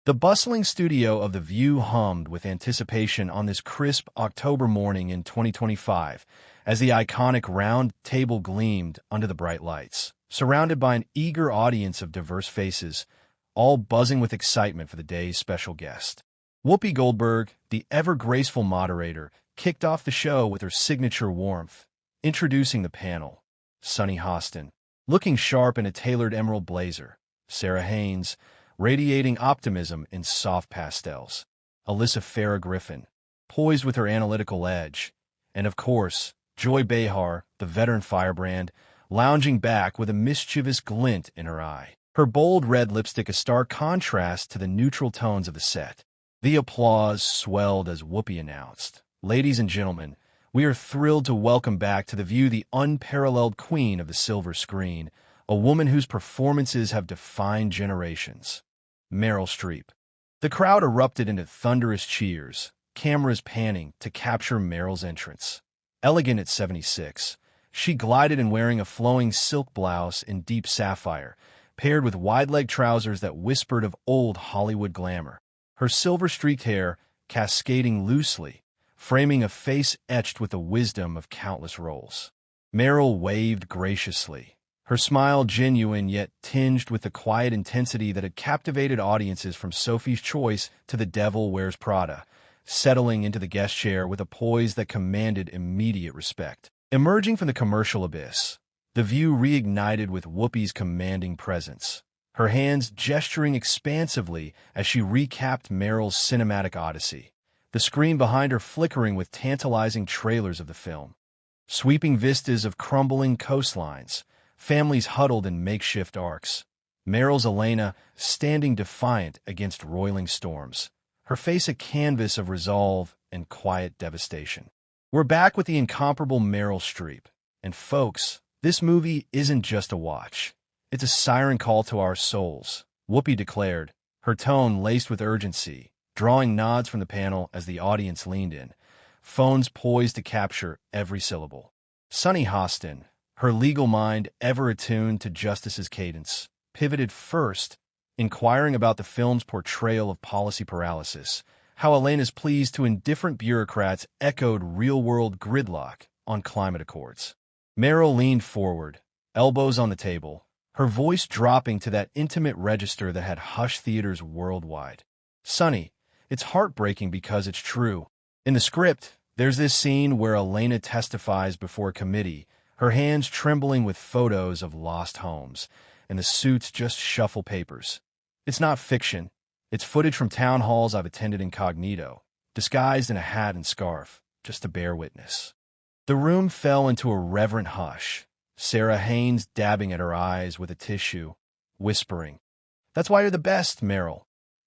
The bustling studio of The View hummed with anticipation on this crisp October morning in 2025 as the iconic round table gleamed under the bright lights, surrounded by an eager audience of diverse faces, all buzzing with excitement for the day's special guest. Whoopi Goldberg, the ever-graceful moderator, kicked off the show with her signature warmth, introducing the panel. Sunny Hostin, looking sharp in a tailored emerald blazer. Sarah Haynes, radiating optimism in soft pastels. Alyssa Farah Griffin, poised with her analytical edge. And of course, Joy Behar, the veteran firebrand, lounging back with a mischievous glint in her eye. Her bold red lipstick a stark contrast to the neutral tones of the set. The applause swelled as Whoopi announced, "Ladies and gentlemen, we are thrilled to welcome back to The View the unparalleled queen of the silver screen, a woman whose performances have defined generations, Meryl Streep." The crowd erupted into thunderous cheers, cameras panning to capture Meryl's entrance. Elegant at 76, she glided in wearing a flowing silk blouse in deep sapphire, paired with wide-leg trousers that whispered of old Hollywood glamour. Her silver-streaked hair cascading loosely, framing a face etched with the wisdom of countless roles. Meryl waved graciously, her smile genuine yet tinged with the quiet intensity that had captivated audiences from Sophie's Choice to The Devil Wears Prada, settling into the guest chair with a poise that commanded immediate respect. Emerging from the commercial abyss, The View reignited with Whoopi's commanding presence, her hands gesturing expansively as she recapped Meryl's cinematic odyssey, the screen behind her flickering with tantalizing trailers of the film. Sweeping vistas of crumbling coastlines, families huddled in makeshift arcs. Meryl's Elena standing defiant against roiling storms, her face a canvas of resolve and quiet devastation. We're back with the incomparable Meryl Streep. And folks, this movie isn't just a watch. It's a siren call to our souls, Whoopi declared, her tone laced with urgency, drawing nods from the panel as the audience leaned in, phones poised to capture every syllable. Sunny Hostin, her legal mind ever attuned to justice's cadence, pivoted first, inquiring about the film's portrayal of policy paralysis, how Elena's pleas to indifferent bureaucrats echoed real-world gridlock on climate accords. Meryl leaned forward, elbows on the table, her voice dropping to that intimate register that had hushed theaters worldwide. "Sunny, it's heartbreaking because it's true. In the script, there's this scene where Elena testifies before a committee, her hands trembling with photos of lost homes, and the suits just shuffle papers. It's not fiction. It's footage from town halls I've attended incognito, disguised in a hat and scarf, just to bear witness." The room fell into a reverent hush, Sarah Haynes dabbing at her eyes with a tissue, whispering, "That's why you're the best, Meryl.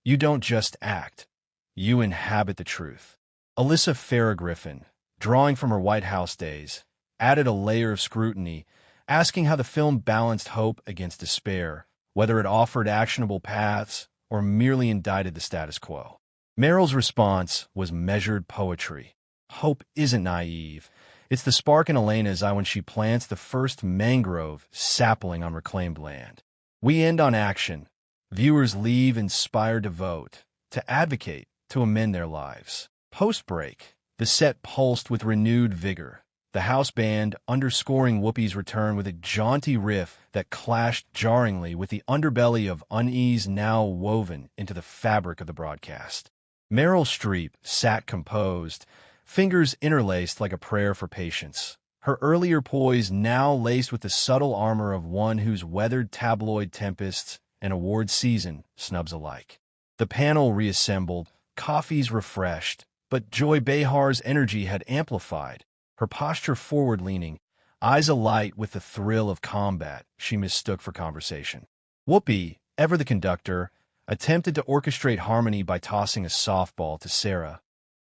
You don't just act. You inhabit the truth." Alyssa Farah Griffin, drawing from her White House days, added a layer of scrutiny, asking how the film balanced hope against despair, whether it offered actionable paths or merely indicted the status quo. Meryl's response was measured poetry. "Hope isn't naive. It's the spark in Elena's eye when she plants the first mangrove sapling on reclaimed land. We end on action. Viewers leave inspired to vote, to advocate, to amend their lives." Post-break, the set pulsed with renewed vigor, the house band underscoring Whoopi's return with a jaunty riff that clashed jarringly with the underbelly of unease now woven into the fabric of the broadcast. Meryl Streep sat composed, fingers interlaced like a prayer for patience, her earlier poise now laced with the subtle armor of one who's weathered tabloid tempests and award season snubs alike. The panel reassembled, coffees refreshed, but Joy Behar's energy had amplified, her posture forward-leaning, eyes alight with the thrill of combat she mistook for conversation. Whoopi, ever the conductor, attempted to orchestrate harmony by tossing a softball to Sarah.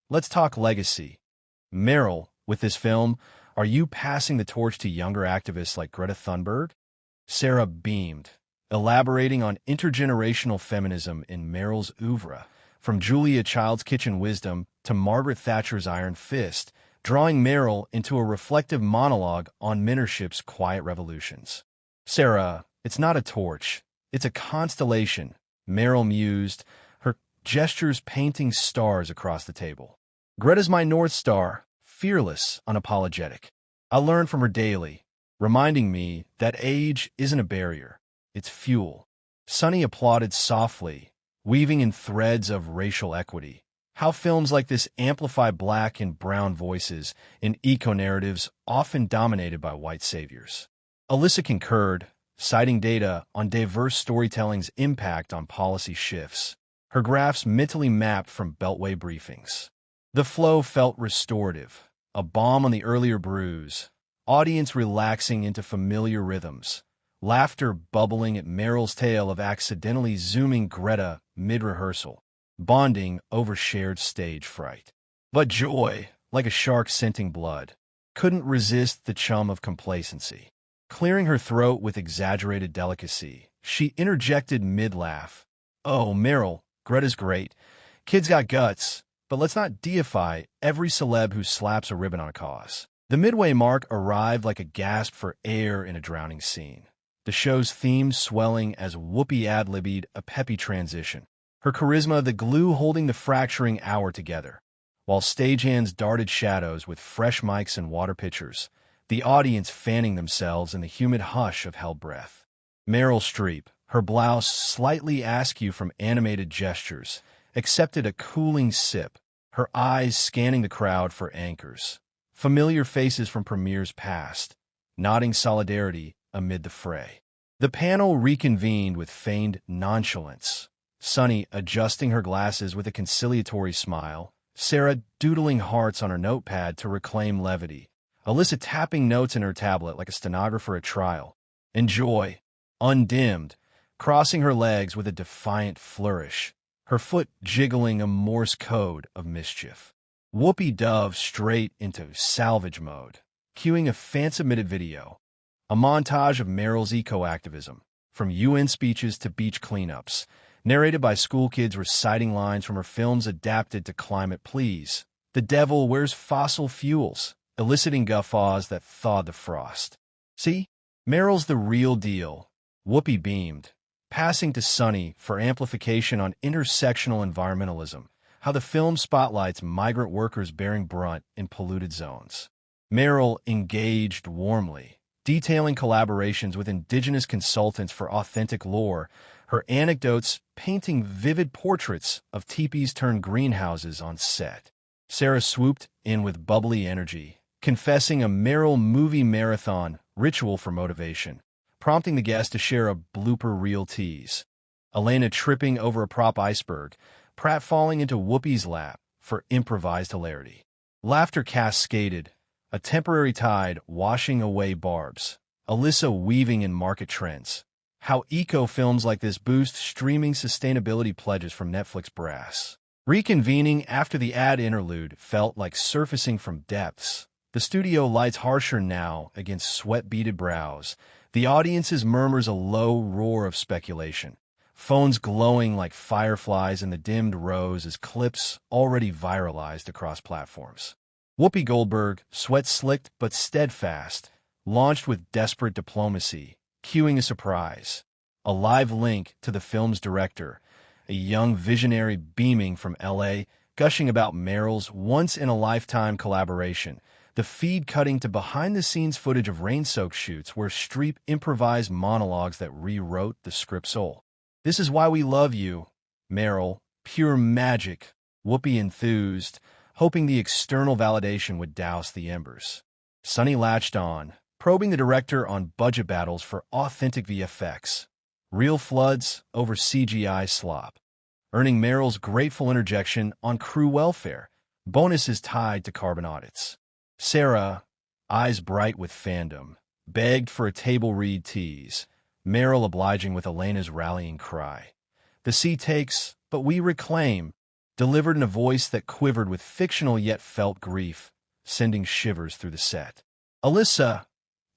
"Let's talk legacy. Meryl, with this film, are you passing the torch to younger activists like Greta Thunberg?" Sarah beamed, elaborating on intergenerational feminism in Meryl's oeuvre, from Julia Child's kitchen wisdom to Margaret Thatcher's iron fist, drawing Meryl into a reflective monologue on mentorship's quiet revolutions. "Sarah, it's not a torch. It's a constellation," Meryl mused, her gestures painting stars across the table. Greta's my North Star, fearless, unapologetic. I learn from her daily, reminding me that age isn't a barrier, it's fuel. Sunny applauded softly, weaving in threads of racial equity. How films like this amplify black and brown voices in eco-narratives often dominated by white saviors. Alyssa concurred, citing data on diverse storytelling's impact on policy shifts. Her graphs mentally mapped from Beltway briefings. The flow felt restorative, a balm on the earlier bruise, audience relaxing into familiar rhythms, laughter bubbling at Meryl's tale of accidentally zooming Greta mid-rehearsal, bonding over shared stage fright. But Joy, like a shark scenting blood, couldn't resist the chum of complacency. Clearing her throat with exaggerated delicacy, she interjected mid-laugh. "Oh, Meryl, Greta's great. Kid's got guts, but let's not deify every celeb who slaps a ribbon on a cause." The midway mark arrived like a gasp for air in a drowning scene, the show's theme swelling as Whoopi ad-libbed a peppy transition, her charisma the glue holding the fracturing hour together. While stagehands darted shadows with fresh mics and water pitchers, the audience fanning themselves in the humid hush of held breath. Meryl Streep, her blouse slightly askew from animated gestures, accepted a cooling sip, her eyes scanning the crowd for anchors. Familiar faces from premieres past, nodding solidarity amid the fray. The panel reconvened with feigned nonchalance. Sunny adjusting her glasses with a conciliatory smile, Sarah doodling hearts on her notepad to reclaim levity, Alyssa tapping notes in her tablet like a stenographer at trial, and Joy, undimmed, crossing her legs with a defiant flourish, her foot jiggling a Morse code of mischief. Whoopi dove straight into salvage mode, cueing a fan-submitted video, a montage of Meryl's eco-activism, from UN speeches to beach cleanups, narrated by school kids reciting lines from her films adapted to climate pleas. The devil wears fossil fuels, eliciting guffaws that thawed the frost. "See? Meryl's the real deal," Whoopi beamed, passing to Sunny for amplification on intersectional environmentalism, how the film spotlights migrant workers bearing brunt in polluted zones. Meryl engaged warmly, detailing collaborations with indigenous consultants for authentic lore, her anecdotes painting vivid portraits of teepees turned greenhouses on set. Sarah swooped in with bubbly energy, confessing a Meryl movie marathon ritual for motivation, prompting the guest to share a blooper reel tease. Elena tripping over a prop iceberg, Pratt falling into Whoopi's lap for improvised hilarity. Laughter cascaded, a temporary tide washing away barbs, Alyssa weaving in market trends. How eco-films like this boost streaming sustainability pledges from Netflix brass. Reconvening after the ad interlude felt like surfacing from depths. The studio lights harsher now against sweat-beaded brows. The audience's murmurs a low roar of speculation. Phones glowing like fireflies in the dimmed rows as clips already viralized across platforms. Whoopi Goldberg, sweat slicked but steadfast, launched with desperate diplomacy, cueing a surprise. A live link to the film's director, a young visionary beaming from L.A., gushing about Meryl's once-in-a-lifetime collaboration, the feed cutting to behind-the-scenes footage of rain-soaked shoots where Streep improvised monologues that rewrote the script's soul. "This is why we love you, Meryl. Pure magic," Whoopi enthused, hoping the external validation would douse the embers. Sunny latched on, probing the director on budget battles for authentic VFX, real floods over CGI slop, earning Meryl's grateful interjection on crew welfare, bonuses tied to carbon audits. Sarah, eyes bright with fandom, begged for a table read tease, Meryl obliging with Elena's rallying cry. "The sea takes, but we reclaim," delivered in a voice that quivered with fictional yet felt grief, sending shivers through the set. Alyssa,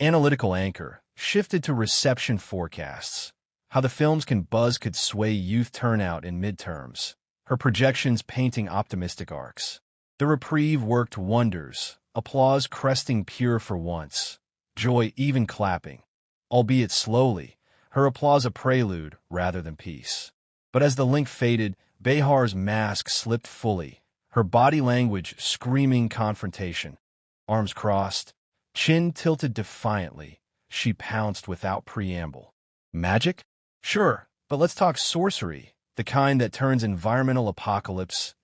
analytical anchor, shifted to reception forecasts, how the film's buzz could sway youth turnout in midterms, her projections painting optimistic arcs. The reprieve worked wonders, applause cresting pure for once, Joy even clapping, albeit slowly, her applause a prelude rather than peace. But as the link faded, Behar's mask slipped fully, her body language screaming confrontation. Arms crossed, chin tilted defiantly, she pounced without preamble. Magic? Sure, but let's talk sorcery, the kind that turns environmental apocalypse